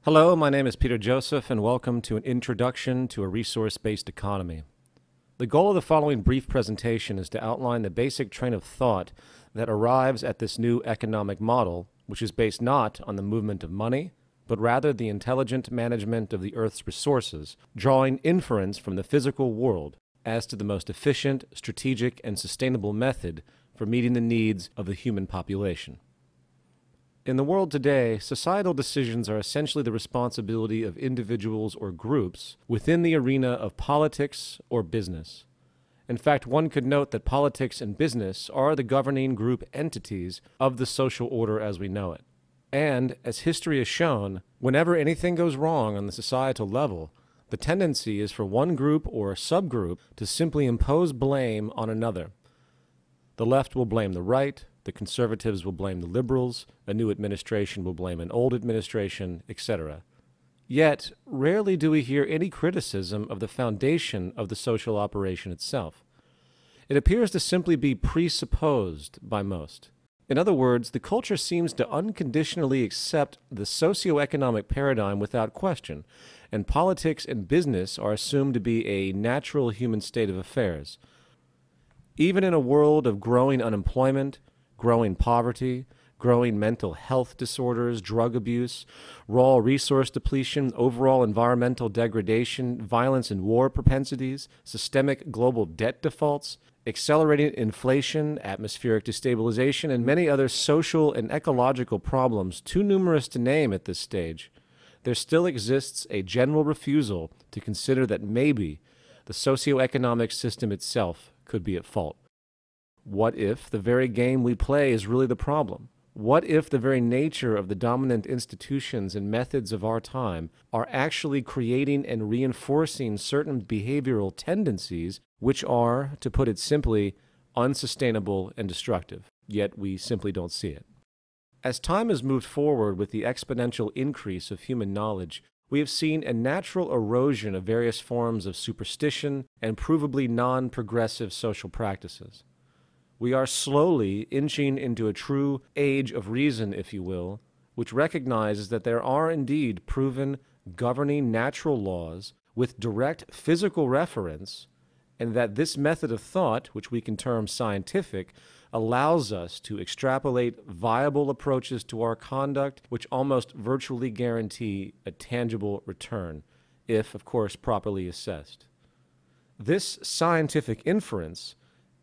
Hello, my name is Peter Joseph, and welcome to an introduction to a resource-based economy. The goal of the following brief presentation is to outline the basic train of thought that arrives at this new economic model, which is based not on the movement of money, but rather the intelligent management of the Earth's resources, drawing inference from the physical world as to the most efficient, strategic, and sustainable method for meeting the needs of the human population. In the world today, societal decisions are essentially the responsibility of individuals or groups within the arena of politics or business. In fact, one could note that politics and business are the governing group entities of the social order as we know it. And, as history has shown, whenever anything goes wrong on the societal level, the tendency is for one group or subgroup to simply impose blame on another. The left will blame the right, the conservatives will blame the liberals, a new administration will blame an old administration, etc. Yet, rarely do we hear any criticism of the foundation of the social operation itself. It appears to simply be presupposed by most. In other words, the culture seems to unconditionally accept the socio-economic paradigm without question, and politics and business are assumed to be a natural human state of affairs. Even in a world of growing unemployment, growing poverty, growing mental health disorders, drug abuse, raw resource depletion, overall environmental degradation, violence and war propensities, systemic global debt defaults, accelerating inflation, atmospheric destabilization, and many other social and ecological problems too numerous to name at this stage, there still exists a general refusal to consider that maybe the socioeconomic system itself could be at fault. What if the very game we play is really the problem? What if the very nature of the dominant institutions and methods of our time are actually creating and reinforcing certain behavioral tendencies which are, to put it simply, unsustainable and destructive, yet we simply don't see it? As time has moved forward with the exponential increase of human knowledge, we have seen a natural erosion of various forms of superstition and provably non-progressive social practices. We are slowly inching into a true age of reason, if you will, which recognizes that there are indeed proven governing natural laws with direct physical reference, and that this method of thought, which we can term scientific, allows us to extrapolate viable approaches to our conduct which almost virtually guarantee a tangible return, if, of course, properly assessed. This scientific inference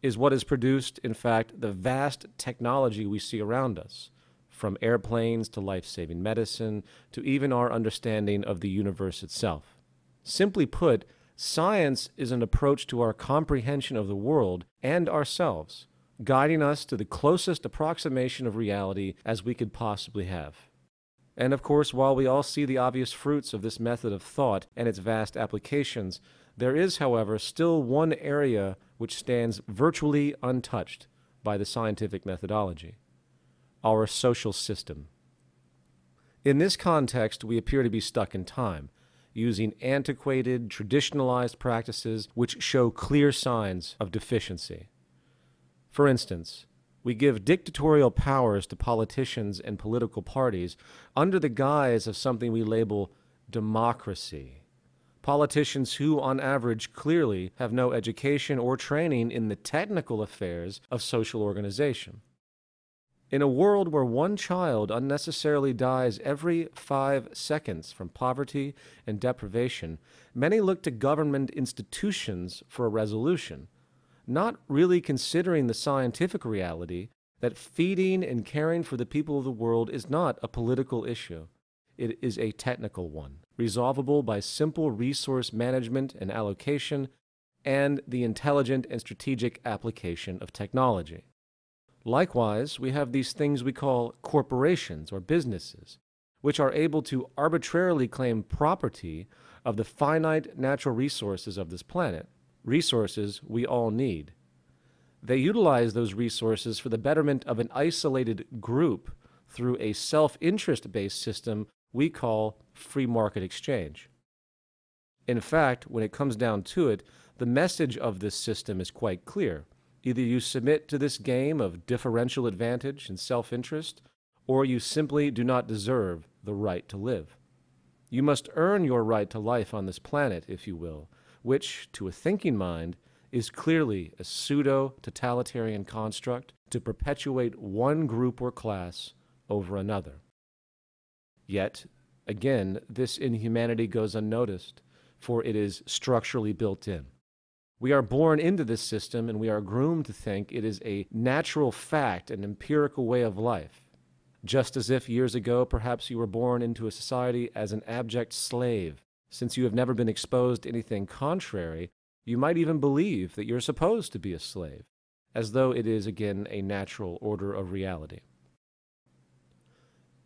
is what has produced, in fact, the vast technology we see around us, from airplanes to life-saving medicine to even our understanding of the universe itself. Simply put, science is an approach to our comprehension of the world and ourselves, guiding us to the closest approximation of reality as we could possibly have. And of course, while we all see the obvious fruits of this method of thought and its vast applications, there is, however, still one area which stands virtually untouched by the scientific methodology: our social system. In this context, we appear to be stuck in time, using antiquated, traditionalized practices which show clear signs of deficiency. For instance, we give dictatorial powers to politicians and political parties under the guise of something we label democracy. Politicians who, on average, clearly have no education or training in the technical affairs of social organization. In a world where one child unnecessarily dies every 5 seconds from poverty and deprivation, many look to government institutions for a resolution, not really considering the scientific reality that feeding and caring for the people of the world is not a political issue. It is a technical one, resolvable by simple resource management and allocation and the intelligent and strategic application of technology. Likewise, we have these things we call corporations or businesses, which are able to arbitrarily claim property of the finite natural resources of this planet, resources we all need. They utilize those resources for the betterment of an isolated group through a self-interest-based system we call free market exchange. In fact, when it comes down to it, the message of this system is quite clear. Either you submit to this game of differential advantage and self-interest, or you simply do not deserve the right to live. You must earn your right to life on this planet, if you will, which, to a thinking mind, is clearly a pseudo-totalitarian construct to perpetuate one group or class over another. Yet, again, this inhumanity goes unnoticed, for it is structurally built in. We are born into this system, and we are groomed to think it is a natural fact, an empirical way of life. Just as if years ago perhaps you were born into a society as an abject slave. Since you have never been exposed to anything contrary, you might even believe that you're supposed to be a slave, as though it is again a natural order of reality.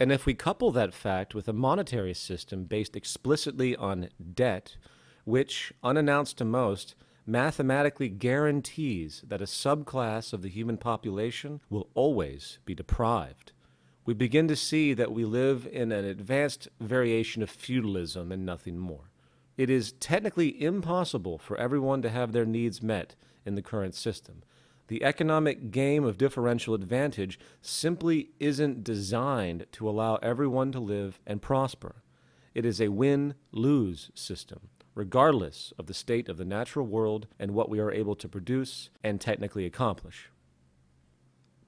And if we couple that fact with a monetary system based explicitly on debt, which, unannounced to most, mathematically guarantees that a subclass of the human population will always be deprived, we begin to see that we live in an advanced variation of feudalism and nothing more. It is technically impossible for everyone to have their needs met in the current system. The economic game of differential advantage simply isn't designed to allow everyone to live and prosper. It is a win-lose system, regardless of the state of the natural world and what we are able to produce and technically accomplish.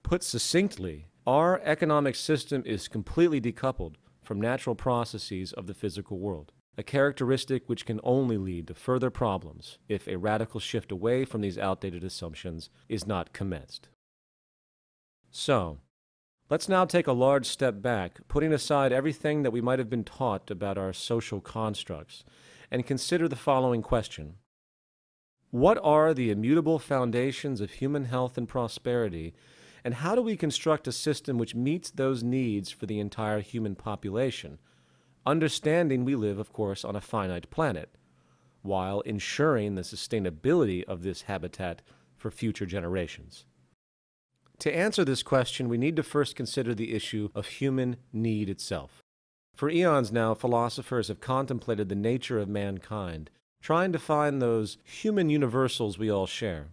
Put succinctly, our economic system is completely decoupled from natural processes of the physical world, a characteristic which can only lead to further problems if a radical shift away from these outdated assumptions is not commenced. So, let's now take a large step back, putting aside everything that we might have been taught about our social constructs, and consider the following question. What are the immutable foundations of human health and prosperity, and how do we construct a system which meets those needs for the entire human population, understanding we live, of course, on a finite planet, while ensuring the sustainability of this habitat for future generations? To answer this question, we need to first consider the issue of human need itself. For eons now, philosophers have contemplated the nature of mankind, trying to find those human universals we all share.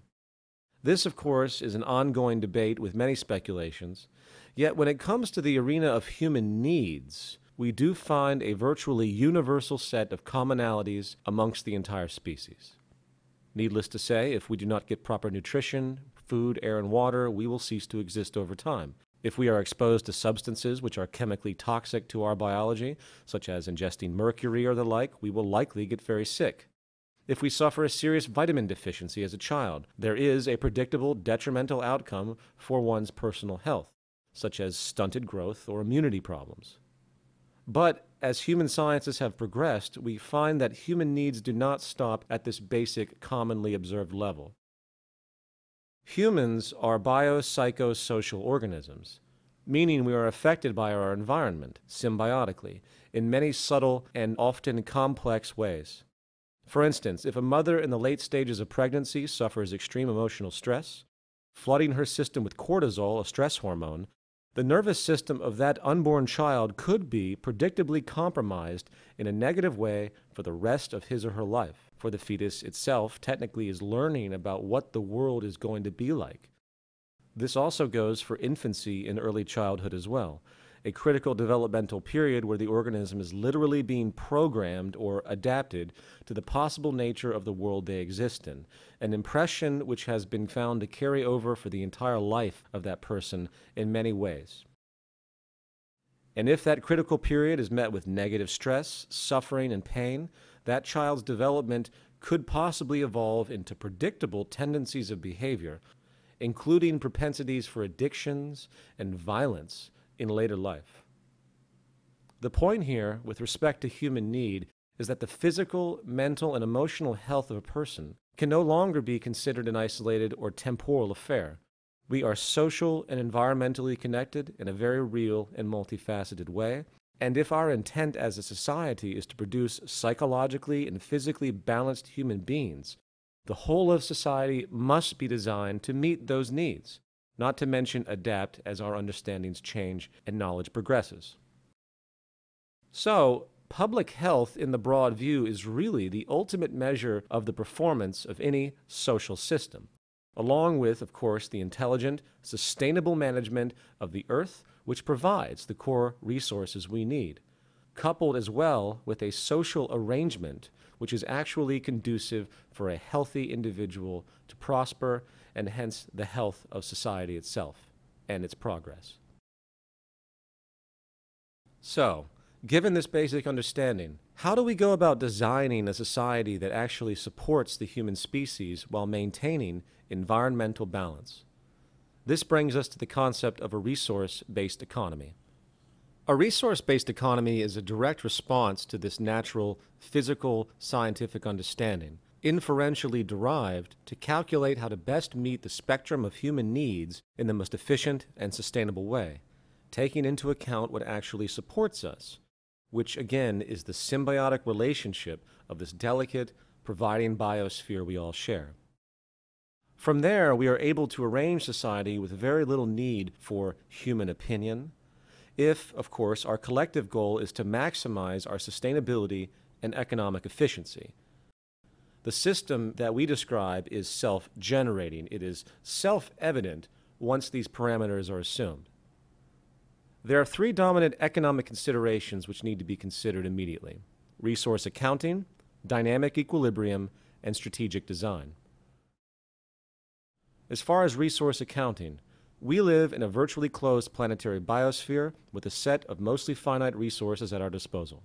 This, of course, is an ongoing debate with many speculations, yet when it comes to the arena of human needs, we do find a virtually universal set of commonalities amongst the entire species. Needless to say, if we do not get proper nutrition, food, air, and water, we will cease to exist over time. If we are exposed to substances which are chemically toxic to our biology, such as ingesting mercury or the like, we will likely get very sick. If we suffer a serious vitamin deficiency as a child, there is a predictable detrimental outcome for one's personal health, such as stunted growth or immunity problems. But as human sciences have progressed, we find that human needs do not stop at this basic, commonly observed level. Humans are biopsychosocial organisms, meaning we are affected by our environment symbiotically in many subtle and often complex ways. For instance, if a mother in the late stages of pregnancy suffers extreme emotional stress, flooding her system with cortisol, a stress hormone, the nervous system of that unborn child could be predictably compromised in a negative way for the rest of his or her life, for the fetus itself technically is learning about what the world is going to be like. This also goes for infancy and early childhood as well, a critical developmental period where the organism is literally being programmed or adapted to the possible nature of the world they exist in, an impression which has been found to carry over for the entire life of that person in many ways. And if that critical period is met with negative stress, suffering, and pain, that child's development could possibly evolve into predictable tendencies of behavior, including propensities for addictions and violence in later life. The point here, with respect to human need, is that the physical, mental, and emotional health of a person can no longer be considered an isolated or temporal affair. We are social and environmentally connected in a very real and multifaceted way, and if our intent as a society is to produce psychologically and physically balanced human beings, the whole of society must be designed to meet those needs, not to mention adapt as our understandings change and knowledge progresses. So, public health in the broad view is really the ultimate measure of the performance of any social system, along with, of course, the intelligent, sustainable management of the earth, which provides the core resources we need. coupled as well with a social arrangement which is actually conducive for a healthy individual to prosper and hence the health of society itself and its progress. So, given this basic understanding, how do we go about designing a society that actually supports the human species while maintaining environmental balance? This brings us to the concept of a resource-based economy. A resource-based economy is a direct response to this natural, physical, scientific understanding, inferentially derived to calculate how to best meet the spectrum of human needs in the most efficient and sustainable way, taking into account what actually supports us, which again is the symbiotic relationship of this delicate, providing biosphere we all share. From there, we are able to arrange society with very little need for human opinion, if, of course, our collective goal is to maximize our sustainability and economic efficiency. The system that we describe is self-generating. It is self-evident once these parameters are assumed. There are three dominant economic considerations which need to be considered immediately: resource accounting, dynamic equilibrium, and strategic design. As far as resource accounting, we live in a virtually closed planetary biosphere with a set of mostly finite resources at our disposal.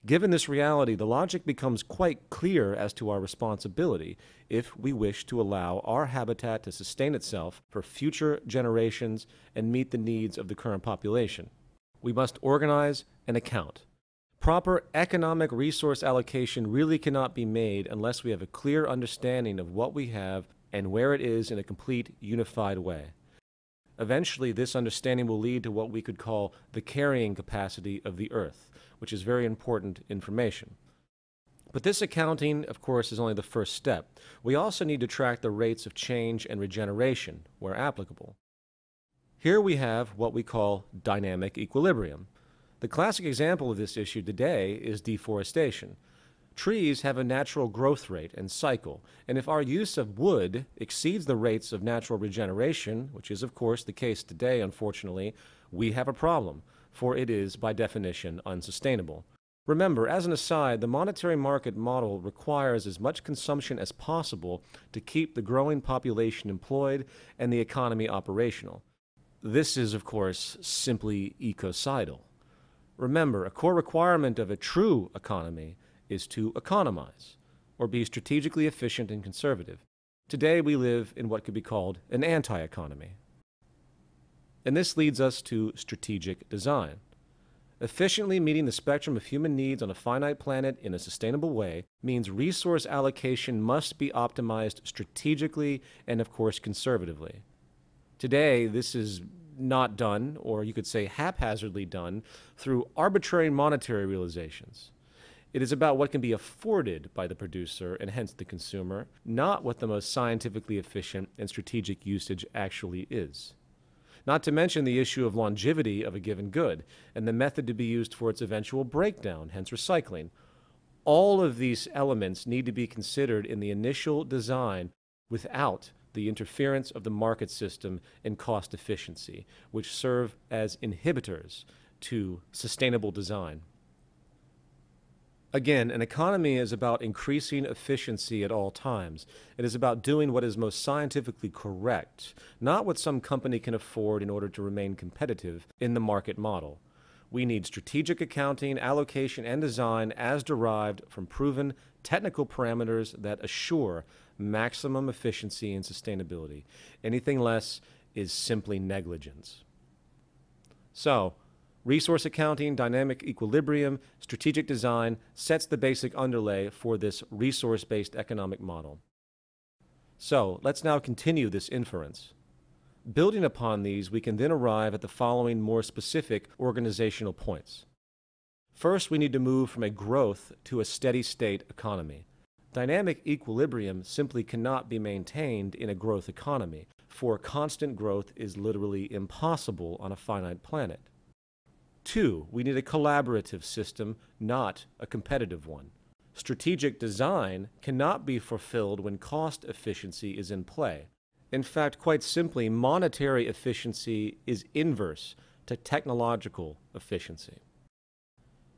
Given this reality, the logic becomes quite clear as to our responsibility if we wish to allow our habitat to sustain itself for future generations and meet the needs of the current population. We must organize and account. Proper economic resource allocation really cannot be made unless we have a clear understanding of what we have and where it is in a complete, unified way. Eventually, this understanding will lead to what we could call the carrying capacity of the Earth, which is very important information. But this accounting, of course, is only the first step. We also need to track the rates of change and regeneration, where applicable. Here we have what we call dynamic equilibrium. The classic example of this issue today is deforestation. Trees have a natural growth rate and cycle, and if our use of wood exceeds the rates of natural regeneration, which is of course the case today, unfortunately, we have a problem, for it is by definition unsustainable. Remember, as an aside, the monetary market model requires as much consumption as possible to keep the growing population employed and the economy operational. This is, of course, simply ecocidal. Remember, a core requirement of a true economy is to economize, or be strategically efficient and conservative. Today we live in what could be called an anti-economy. And this leads us to strategic design. Efficiently meeting the spectrum of human needs on a finite planet in a sustainable way means resource allocation must be optimized strategically and, of course, conservatively. Today, this is not done, or you could say haphazardly done, through arbitrary monetary realizations. It is about what can be afforded by the producer and hence the consumer, not what the most scientifically efficient and strategic usage actually is. Not to mention the issue of longevity of a given good and the method to be used for its eventual breakdown, hence recycling. All of these elements need to be considered in the initial design without the interference of the market system and cost efficiency, which serve as inhibitors to sustainable design. Again, an economy is about increasing efficiency at all times. It is about doing what is most scientifically correct, not what some company can afford in order to remain competitive in the market model. We need strategic accounting, allocation, and design as derived from proven technical parameters that assure maximum efficiency and sustainability. Anything less is simply negligence. So, resource accounting, dynamic equilibrium, strategic design sets the basic underlay for this resource-based economic model. So, let's now continue this inference. Building upon these, we can then arrive at the following more specific organizational points. First, we need to move from a growth to a steady state economy. Dynamic equilibrium simply cannot be maintained in a growth economy, for constant growth is literally impossible on a finite planet. 2, we need a collaborative system, not a competitive one. Strategic design cannot be fulfilled when cost efficiency is in play. In fact, quite simply, monetary efficiency is inverse to technological efficiency.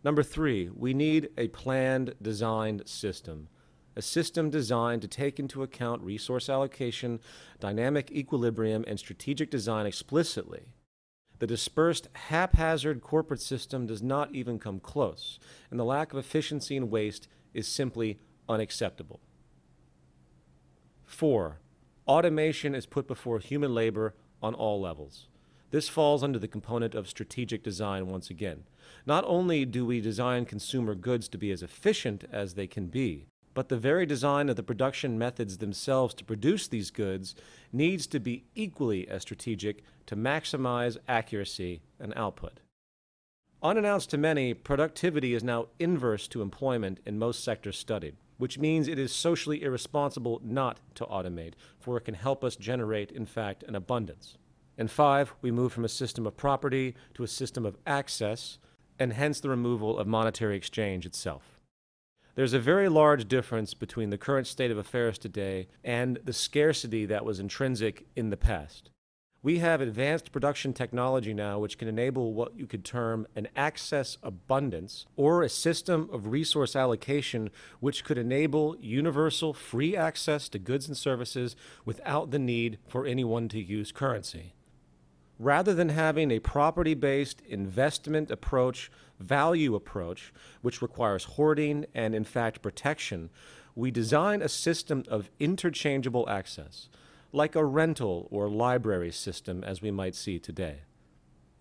Number three, we need a planned, designed system. A system designed to take into account resource allocation, dynamic equilibrium, and strategic design explicitly. The dispersed, haphazard corporate system does not even come close, and the lack of efficiency and waste is simply unacceptable. 4. Automation is put before human labor on all levels. This falls under the component of strategic design once again. Not only do we design consumer goods to be as efficient as they can be, but the very design of the production methods themselves to produce these goods needs to be equally as strategic to maximize accuracy and output. Unannounced to many, productivity is now inverse to employment in most sectors studied, which means it is socially irresponsible not to automate, for it can help us generate, in fact, an abundance. And 5, we move from a system of property to a system of access, and hence the removal of monetary exchange itself. There's a very large difference between the current state of affairs today and the scarcity that was intrinsic in the past. We have advanced production technology now which can enable what you could term an access abundance, or a system of resource allocation which could enable universal free access to goods and services without the need for anyone to use currency. Rather than having a property-based investment approach, value approach, which requires hoarding and, in fact, protection, we design a system of interchangeable access, like a rental or library system as we might see today.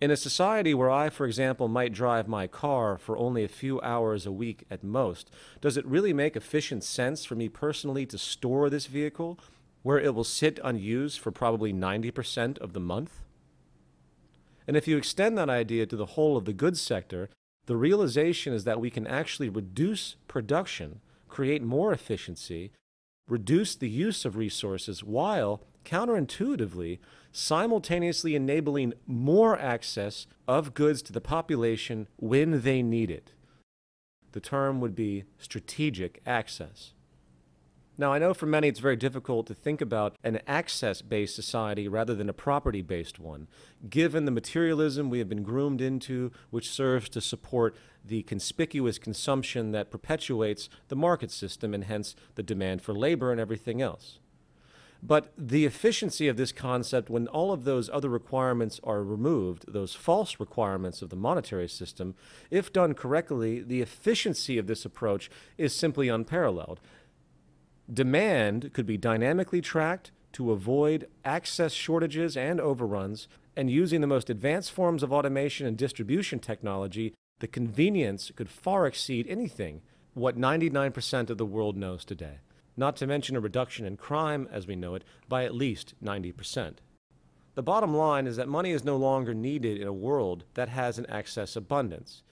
In a society where I, for example, might drive my car for only a few hours a week at most, does it really make efficient sense for me personally to store this vehicle where it will sit unused for probably 90% of the month? And if you extend that idea to the whole of the goods sector, the realization is that we can actually reduce production, create more efficiency, reduce the use of resources while, counterintuitively, simultaneously enabling more access of goods to the population when they need it. The term would be strategic access. Now, I know for many it's very difficult to think about an access-based society rather than a property-based one, given the materialism we have been groomed into, which serves to support the conspicuous consumption that perpetuates the market system and hence the demand for labor and everything else. But the efficiency of this concept, when all of those other requirements are removed, those false requirements of the monetary system, if done correctly, the efficiency of this approach is simply unparalleled. Demand could be dynamically tracked to avoid access shortages and overruns, and using the most advanced forms of automation and distribution technology, the convenience could far exceed anything what 99% of the world knows today, not to mention a reduction in crime as we know it by at least 90%. The bottom line is that money is no longer needed in a world that has an access abundance.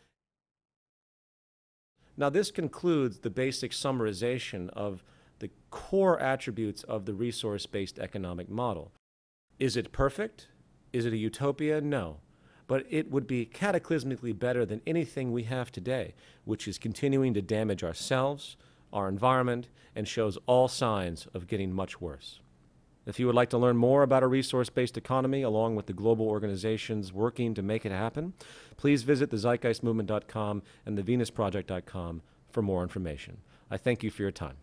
Now, this concludes the basic summarization of the core attributes of the resource-based economic model. Is it perfect? Is it a utopia? No. But it would be cataclysmically better than anything we have today, which is continuing to damage ourselves, our environment, and shows all signs of getting much worse. If you would like to learn more about a resource-based economy along with the global organizations working to make it happen, please visit thezeitgeistmovement.com and thevenusproject.com for more information. I thank you for your time.